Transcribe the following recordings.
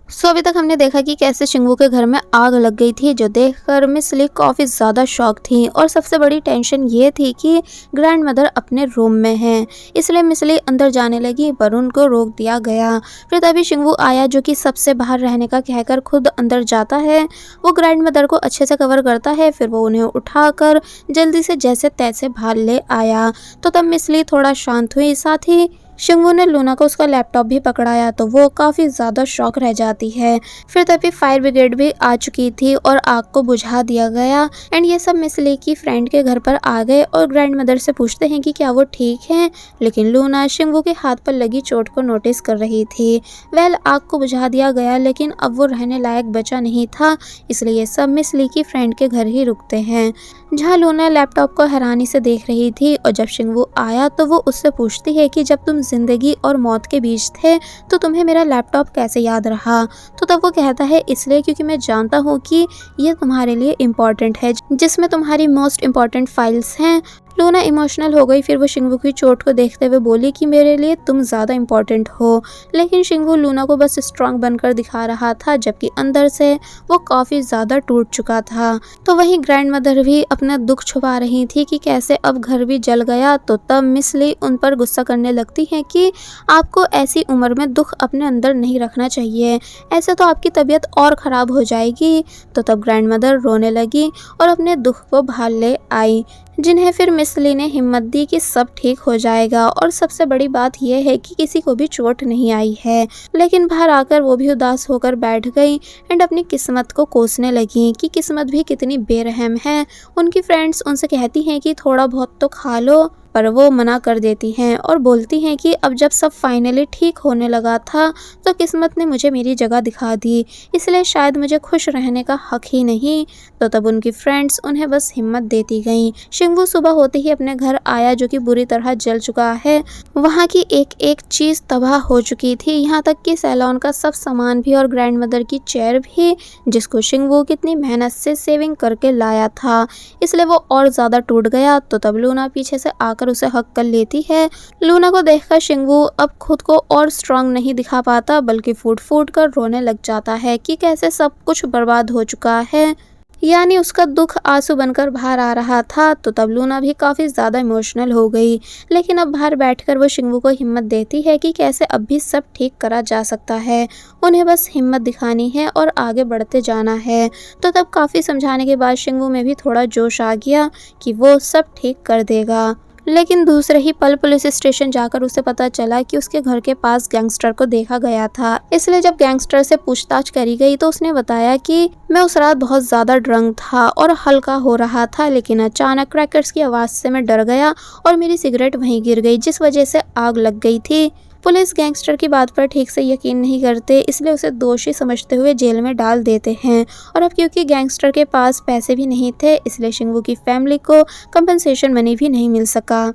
अभी तक हमने देखा कि कैसे शिंगवू के घर में आग लग गई थी, जो देखकर मिस ली काफ़ी ज़्यादा शॉक थी और सबसे बड़ी टेंशन ये थी कि ग्रैंड मदर अपने रूम में हैं। इसलिए मिस ली अंदर जाने लगी पर उनको रोक दिया गया। फिर तभी शिंगवू आया जो कि सबसे बाहर रहने का कहकर खुद अंदर जाता है। वो ग्रैंड मदर को अच्छे से कवर करता है, फिर वो उन्हें उठाकर जल्दी से जैसे तैसे बाहर ले आया। तो तब मिस ली थोड़ा शांत हुई। साथ ही शिंगवू ने लूना को उसका लैपटॉप भी पकड़ाया तो वो काफ़ी ज़्यादा शॉक रह जाती है। फिर तभी फायर ब्रिगेड भी आ चुकी थी और आग को बुझा दिया गया। एंड ये सब मिस ली की फ्रेंड के घर पर आ गए और ग्रैंड मदर से पूछते हैं कि क्या वो ठीक हैं, लेकिन लूना शिंगवू के हाथ पर लगी चोट को नोटिस कर रही थी। आग को बुझा दिया गया लेकिन अब वो रहने लायक बचा नहीं था, इसलिए सब मिस ली की फ्रेंड के घर ही रुकते हैं, जहाँ लूना लैपटॉप को हैरानी से देख रही थी। और जब शिंगवू आया तो वो उससे पूछती है कि जब तुम जिंदगी और मौत के बीच थे तो तुम्हें मेरा लैपटॉप कैसे याद रहा। तो तब वो कहता है इसलिए क्योंकि मैं जानता हूँ कि ये तुम्हारे लिए इम्पॉर्टेंट है, जिसमें तुम्हारी मोस्ट इम्पॉर्टेंट फाइल्स हैं। लूना इमोशनल हो गई। फिर वो शिंगवू की चोट को देखते हुए बोली कि मेरे लिए तुम ज़्यादा इम्पॉर्टेंट हो, लेकिन शिंगवू लूना को बस स्ट्रांग बनकर दिखा रहा था, जबकि अंदर से वो काफ़ी ज़्यादा टूट चुका था। तो वहीं ग्रैंड मदर भी अपना दुख छुपा रही थी कि कैसे अब घर भी जल गया। तो तब मिस ली उन पर गुस्सा करने लगती है कि आपको ऐसी उम्र में दुख अपने अंदर नहीं रखना चाहिए, ऐसे तो आपकी तबीयत और ख़राब हो जाएगी। तो तब ग्रैंड मदर रोने लगी और अपने दुख को बाहर ले आई, जिन्हें फिर मिस ली ने हिम्मत दी कि सब ठीक हो जाएगा। और सबसे बड़ी बात यह है कि किसी को भी चोट नहीं आई है। लेकिन बाहर आकर वो भी उदास होकर बैठ गई एंड अपनी किस्मत को कोसने लगी कि किस्मत भी कितनी बेरहम है। उनकी फ्रेंड्स उनसे कहती हैं कि थोड़ा बहुत तो खा लो, पर वो मना कर देती हैं और बोलती हैं कि अब जब सब फाइनली ठीक होने लगा था तो किस्मत ने मुझे मेरी जगह दिखा दी, इसलिए शायद मुझे खुश रहने का हक ही नहीं। तो तब उनकी फ्रेंड्स उन्हें बस हिम्मत देती गईं। शिंगवू सुबह होते ही अपने घर आया जो कि बुरी तरह जल चुका है। वहाँ की एक एक चीज़ तबाह हो चुकी थी, यहाँ तक कि सैलून का सब सामान भी और ग्रैंड मदर की चेयर भी, जिसको शिंगवू कितनी मेहनत से सेविंग करके लाया था, इसलिए वो और ज़्यादा टूट गया। तो तब लूना पीछे से आकर उसे हक कर लेती है। लूना को देखकर शिंगवू अब खुद को और स्ट्रांग नहीं दिखा पाता, बल्कि फूट फूट कर रोने लग जाता है कि कैसे सब कुछ बर्बाद हो चुका है, यानी उसका दुख आंसू बनकर बाहर आ रहा था। तो तब लूना भी काफ़ी ज़्यादा इमोशनल हो गई, लेकिन अब बाहर बैठकर वो शिंगवू को हिम्मत देती है कि कैसे अब भी सब ठीक करा जा सकता है, उन्हें बस हिम्मत दिखानी है और आगे बढ़ते जाना है। तो तब काफ़ी समझाने के बाद शिंगवू में भी थोड़ा जोश आ गया कि वो सब ठीक कर देगा। लेकिन दूसरे ही पल पुलिस स्टेशन जाकर उसे पता चला कि उसके घर के पास गैंगस्टर को देखा गया था। इसलिए जब गैंगस्टर से पूछताछ करी गई तो उसने बताया कि मैं उस रात बहुत ज़्यादा ड्रंक था और हल्का हो रहा था, लेकिन अचानक क्रैकर्स की आवाज़ से मैं डर गया और मेरी सिगरेट वहीं गिर गई, जिस वजह से आग लग गई थी। पुलिस गैंगस्टर की बात पर ठीक से यकीन नहीं करते, इसलिए उसे दोषी समझते हुए जेल में डाल देते हैं। और अब क्योंकि गैंगस्टर के पास पैसे भी नहीं थे, इसलिए शिंगवू की फैमिली को कंपनसेशन मनी भी नहीं मिल सका।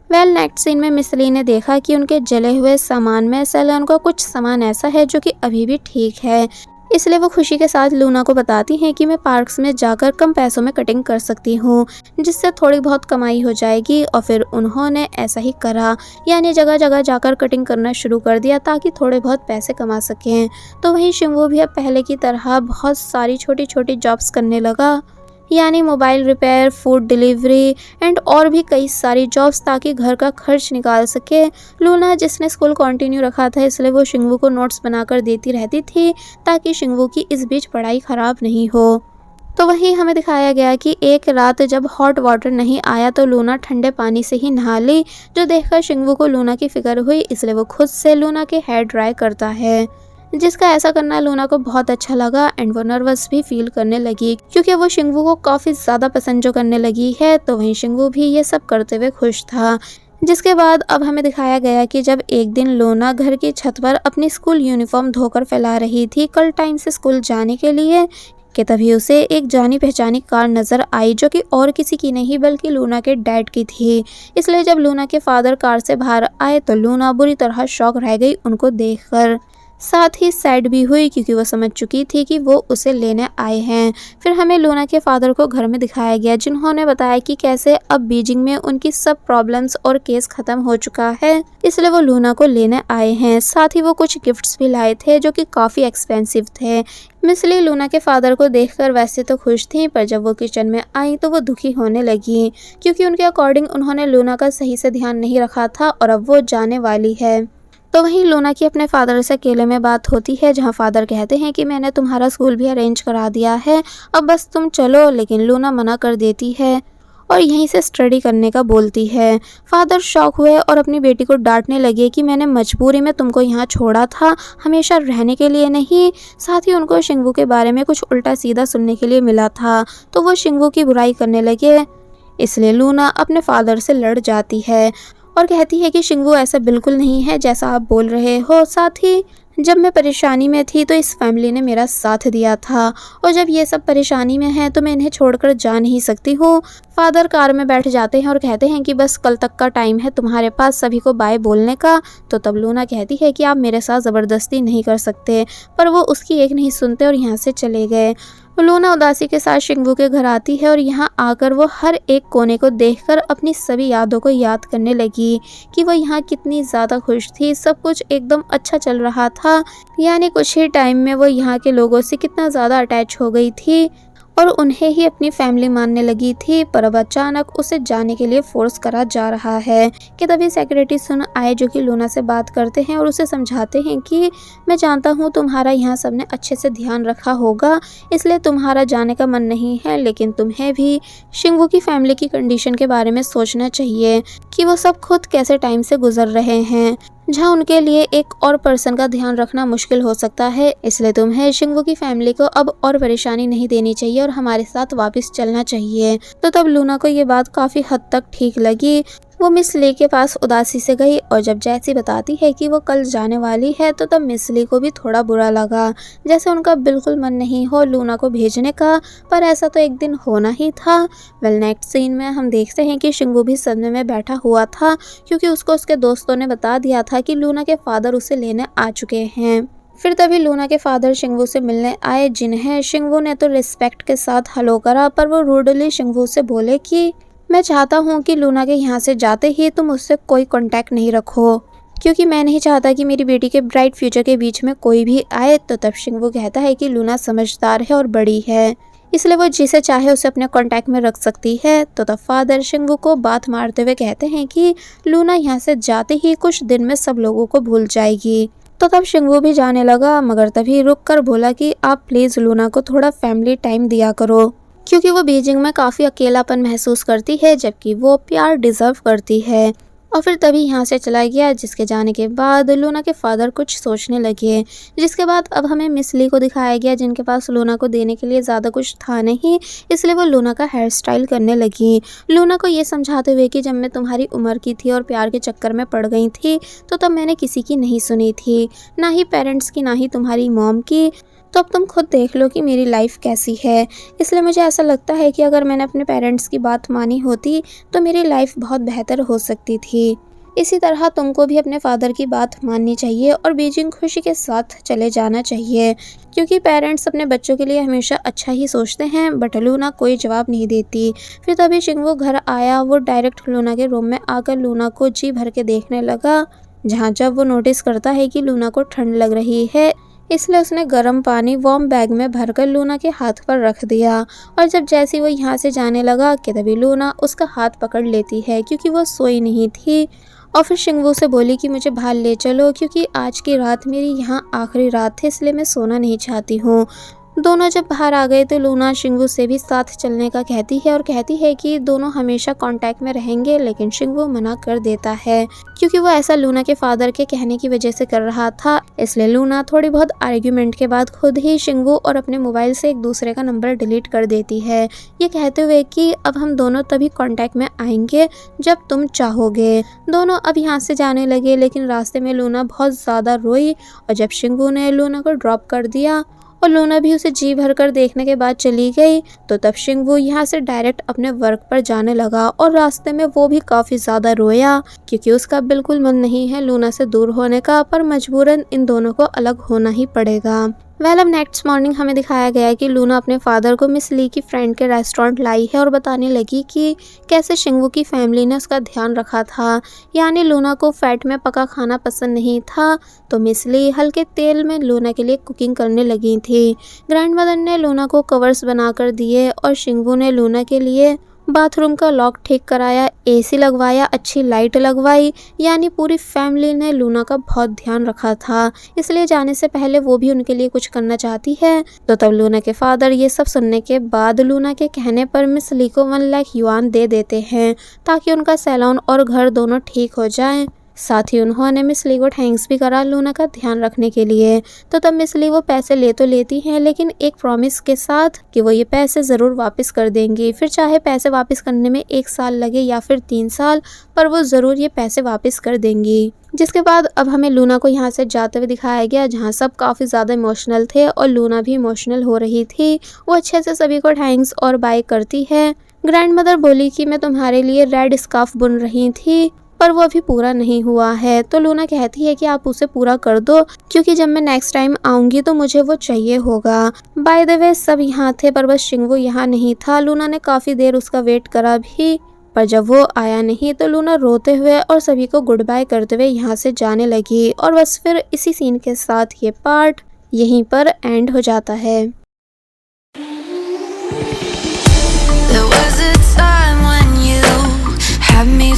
नेक्स्ट सीन में मिस ली ने देखा कि उनके जले हुए सामान में सैलून का कुछ सामान ऐसा है जो कि अभी भी ठीक है, इसलिए वो खुशी के साथ लूना को बताती हैं कि मैं पार्क्स में जाकर कम पैसों में कटिंग कर सकती हूँ, जिससे थोड़ी बहुत कमाई हो जाएगी। और फिर उन्होंने ऐसा ही करा, यानी जगह जगह जाकर कटिंग करना शुरू कर दिया ताकि थोड़े बहुत पैसे कमा सकें। तो वहीं शिंगवू भी अब पहले की तरह बहुत सारी छोटी छोटी जॉब्स करने लगा, यानी mobile repair, food delivery and और भी कई सारी जॉब्स, ताकि घर का खर्च निकाल सके। लूना जिसने स्कूल कंटिन्यू रखा था, इसलिए वो शिंगवू को नोट्स बनाकर देती रहती थी ताकि शिंगवू की इस बीच पढ़ाई ख़राब नहीं हो। तो वहीं हमें दिखाया गया कि एक रात जब हॉट वाटर नहीं आया तो लूना ठंडे पानी से ही नहा ली, जो देखकर शिंगवू को लूना की फिक्र हुई, इसलिए वो खुद से लूना के हेयर ड्राई करता है, जिसका ऐसा करना लूना को बहुत अच्छा लगा एंड वो नर्वस भी फील करने लगी क्योंकि वो शिंगवू को काफ़ी ज़्यादा पसंद जो करने लगी है। तो वहीं शिंगवू भी ये सब करते हुए खुश था। जिसके बाद अब हमें दिखाया गया कि जब एक दिन लूना घर की छत पर अपनी स्कूल यूनिफॉर्म धोकर फैला रही थी कल टाइम से स्कूल जाने के लिए, कि तभी उसे एक जानी पहचानी कार नज़र आई जो कि और किसी की नहीं बल्कि लूना के डैड की थी। इसलिए जब लूना के फादर कार से बाहर आए तो लूना बुरी तरह शॉक रह गई उनको देखकर। साथ ही सैड भी हुई क्योंकि वो समझ चुकी थी कि वो उसे लेने आए हैं। फिर हमें लूना के फादर को घर में दिखाया गया, जिन्होंने बताया कि कैसे अब बीजिंग में उनकी सब प्रॉब्लम्स और केस खत्म हो चुका है, इसलिए वो लूना को लेने आए हैं। साथ ही वो कुछ गिफ्ट्स भी लाए थे जो कि काफ़ी एक्सपेंसिव थे। मिस ली लूना के फादर को देखकर वैसे तो खुश थी, पर जब वो किचन में आई तो वो दुखी होने लगी क्योंकि उनके अकॉर्डिंग उन्होंने लूना का सही से ध्यान नहीं रखा था और अब वो जाने वाली है। तो वहीं लूना की अपने फादर से अकेले में बात होती है, जहां फादर कहते हैं कि मैंने तुम्हारा स्कूल भी अरेंज करा दिया है, अब बस तुम चलो। लेकिन लूना मना कर देती है और यहीं से स्टडी करने का बोलती है। फादर शॉक हुए और अपनी बेटी को डांटने लगे कि मैंने मजबूरी में तुमको यहाँ छोड़ा था, हमेशा रहने के लिए नहीं। साथ ही उनको शिंगवू के बारे में कुछ उल्टा सीधा सुनने के लिए मिला था, तो वो शिंगवू की बुराई करने लगे। इसलिए लूना अपने फादर से लड़ जाती है और कहती है कि शिंगवू ऐसा बिल्कुल नहीं है जैसा आप बोल रहे हो। साथ ही जब मैं परेशानी में थी तो इस फैमिली ने मेरा साथ दिया था, और जब ये सब परेशानी में हैं तो मैं इन्हें छोड़कर जा नहीं सकती हूँ। फादर कार में बैठ जाते हैं और कहते हैं कि बस कल तक का टाइम है तुम्हारे पास सभी को बाय बोलने का। तो तब लूना कहती है कि आप मेरे साथ ज़बरदस्ती नहीं कर सकते, पर वो उसकी एक नहीं सुनते और यहाँ से चले गए। लूना उदासी के साथ शिंगवू के घर आती है और यहाँ आकर वो हर एक कोने को देखकर अपनी सभी यादों को याद करने लगी कि वो यहाँ कितनी ज़्यादा खुश थी, सब कुछ एकदम अच्छा चल रहा था। यानी कुछ ही टाइम में वो यहाँ के लोगों से कितना ज़्यादा अटैच हो गई थी और उन्हें ही अपनी फैमिली मानने लगी थी। पर अब अचानक उसे जाने के लिए फोर्स करा जा रहा है कि तभी सेक्रेटरी सुन आए, जो कि लूना से बात करते हैं और उसे समझाते हैं कि मैं जानता हूँ तुम्हारा यहाँ सबने अच्छे से ध्यान रखा होगा, इसलिए तुम्हारा जाने का मन नहीं है, लेकिन तुम्हें भी शिंगवू की फैमिली की कंडीशन के बारे में सोचना चाहिए कि वो सब खुद कैसे टाइम से गुजर रहे हैं, जहाँ उनके लिए एक और पर्सन का ध्यान रखना मुश्किल हो सकता है। इसलिए तुम्हें शिंगवू की फैमिली को अब और परेशानी नहीं देनी चाहिए और हमारे साथ वापस चलना चाहिए। तो तब लूना को ये बात काफ़ी हद तक ठीक लगी। वो मिस ली के पास उदासी से गई और जब जैसी बताती है कि वो कल जाने वाली है, तो तब मिस ली को भी थोड़ा बुरा लगा, जैसे उनका बिल्कुल मन नहीं हो लूना को भेजने का, पर ऐसा तो एक दिन होना ही था। वेल नेक्स्ट सीन में हम देखते हैं कि शिंगवू भी सदमे में बैठा हुआ था क्योंकि उसको उसके दोस्तों ने बता दिया था कि लूना के फादर उसे लेने आ चुके हैं। फिर तभी लूना के फादर शिंगवू से मिलने आए, जिन्हें शिंगवू ने तो रिस्पेक्ट के साथ हेलो करा, पर वो रूडली शिंगवू से बोले कि मैं चाहता हूँ कि लूना के यहाँ से जाते ही तुम उससे कोई कांटेक्ट नहीं रखो, क्योंकि मैं नहीं चाहता कि मेरी बेटी के ब्राइट फ्यूचर के बीच में कोई भी आए। तो तब शिंगवू कहता है कि लूना समझदार है और बड़ी है, इसलिए वो जिसे चाहे उसे अपने कांटेक्ट में रख सकती है। तो तब फादर शिंगवू को बात मारते हुए कहते हैं कि लूना यहाँ से जाते ही कुछ दिन में सब लोगों को भूल जाएगी। तो तब शिंगवू भी जाने लगा, मगर तभी रुक कर बोला कि आप प्लीज़ लूना को थोड़ा फैमिली टाइम दिया करो, क्योंकि वो बीजिंग में काफ़ी अकेलापन महसूस करती है, जबकि वो प्यार डिज़र्व करती है। और फिर तभी यहाँ से चला गया, जिसके जाने के बाद लूना के फादर कुछ सोचने लगे। जिसके बाद अब हमें मिस ली को दिखाया गया, जिनके पास लूना को देने के लिए ज़्यादा कुछ था नहीं, इसलिए वो लूना का हेयर स्टाइल करने लगी, लूना को ये समझाते हुए कि जब मैं तुम्हारी उम्र की थी और प्यार के चक्कर में पड़ गई थी, तो तब मैंने किसी की नहीं सुनी थी, ना ही पेरेंट्स की, ना ही तुम्हारी मॉम की। तो अब तुम खुद देख लो कि मेरी लाइफ कैसी है। इसलिए मुझे ऐसा लगता है कि अगर मैंने अपने पेरेंट्स की बात मानी होती तो मेरी लाइफ बहुत बेहतर हो सकती थी। इसी तरह तुमको भी अपने फादर की बात माननी चाहिए और बीजिंग खुशी के साथ चले जाना चाहिए, क्योंकि पेरेंट्स अपने बच्चों के लिए हमेशा अच्छा ही सोचते हैं। बट लूना कोई जवाब नहीं देती। फिर तभी शिंगवू घर आया। वो डायरेक्ट लूना के रूम में आकर लूना को जी भर के देखने लगा, जहाँ जब वो नोटिस करता है कि लूना को ठंड लग रही है, इसलिए उसने गर्म पानी वार्म बैग में भरकर लूना के हाथ पर रख दिया। और जब जैसे वो यहाँ से जाने लगा कि तभी लूना उसका हाथ पकड़ लेती है, क्योंकि वो सोई नहीं थी। और फिर शिंगवू से बोली कि मुझे बाहर ले चलो, क्योंकि आज की रात मेरी यहाँ आखिरी रात है, इसलिए मैं सोना नहीं चाहती हूँ। दोनों जब बाहर आ गए तो लूना शिंगवू से भी साथ चलने का कहती है और कहती है कि दोनों हमेशा कांटेक्ट में रहेंगे, लेकिन शिंगवू मना कर देता है, क्योंकि वो ऐसा लूना के फादर के कहने की वजह से कर रहा था। इसलिए लूना थोड़ी बहुत आर्ग्यूमेंट के बाद खुद ही शिंगवू और अपने मोबाइल से एक दूसरे का नंबर डिलीट कर देती है, ये कहते हुए कि अब हम दोनों तभी कांटेक्ट में आएंगे जब तुम चाहोगे। दोनों अब यहाँ से जाने लगे, लेकिन रास्ते में लूना बहुत ज़्यादा रोई और जब शिंगवू ने लूना को ड्रॉप कर दिया और लूना भी उसे जी भर कर देखने के बाद चली गई। तो तब शिंगवू यहाँ से डायरेक्ट अपने वर्क पर जाने लगा और रास्ते में वो भी काफी ज्यादा रोया, क्योंकि उसका बिल्कुल मन नहीं है लूना से दूर होने का, पर मजबूरन इन दोनों को अलग होना ही पड़ेगा। अब नेक्स्ट मॉर्निंग हमें दिखाया गया है कि लूना अपने फादर को मिस ली की फ्रेंड के रेस्टोरेंट लाई है और बताने लगी कि कैसे शिंगवू की फैमिली ने उसका ध्यान रखा था, यानी लूना को फैट में पका खाना पसंद नहीं था, तो मिस ली हल्के तेल में लूना के लिए कुकिंग करने लगी थी। ग्रैंडमदर ने लूना को कवर्स बनाकर दिए और शिंगवू ने लूना के लिए बाथरूम का लॉक ठीक कराया, एसी लगवाया, अच्छी लाइट लगवाई, यानी पूरी फैमिली ने लूना का बहुत ध्यान रखा था, इसलिए जाने से पहले वो भी उनके लिए कुछ करना चाहती है। तो तब लूना के फादर ये सब सुनने के बाद लूना के कहने पर मिस ली को 1 लाख युआन दे देते हैं ताकि उनका सैलून और घर दोनों ठीक हो जाएं। साथ ही उन्होंने मिस ली को थैंक्स भी करा लूना का ध्यान रखने के लिए। तो तब मिस ली वो पैसे ले तो लेती हैं, लेकिन एक प्रॉमिस के साथ कि वो ये पैसे ज़रूर वापस कर देंगी, फिर चाहे पैसे वापस करने में 1 साल लगे या फिर 3 साल, पर वो ज़रूर ये पैसे वापस कर देंगी। जिसके बाद अब हमें लूना को यहाँ से जाते हुए दिखाया गया, जहाँ सब काफ़ी ज़्यादा इमोशनल थे और लूना भी इमोशनल हो रही थी। वो अच्छे से सभी को थैंक्स और बाय करती है। ग्रैंडमदर बोली कि मैं तुम्हारे लिए रेड स्कार्फ बुन रही थी, पर वो अभी पूरा नहीं हुआ है। तो लूना कहती है कि आप उसे पूरा कर दो, क्योंकि जब मैं नेक्स्ट टाइम आऊंगी तो मुझे वो चाहिए होगा। बाय द वे सब यहाँ थे, पर बस शिंगवू यहाँ नहीं था। लूना ने काफ़ी देर उसका वेट करा भी, पर जब वो आया नहीं तो लूना रोते हुए और सभी को गुड बाय करते हुए यहाँ से जाने लगी। और बस फिर इसी सीन के साथ ये पार्ट यहीं पर एंड हो जाता है। There was a time when you had me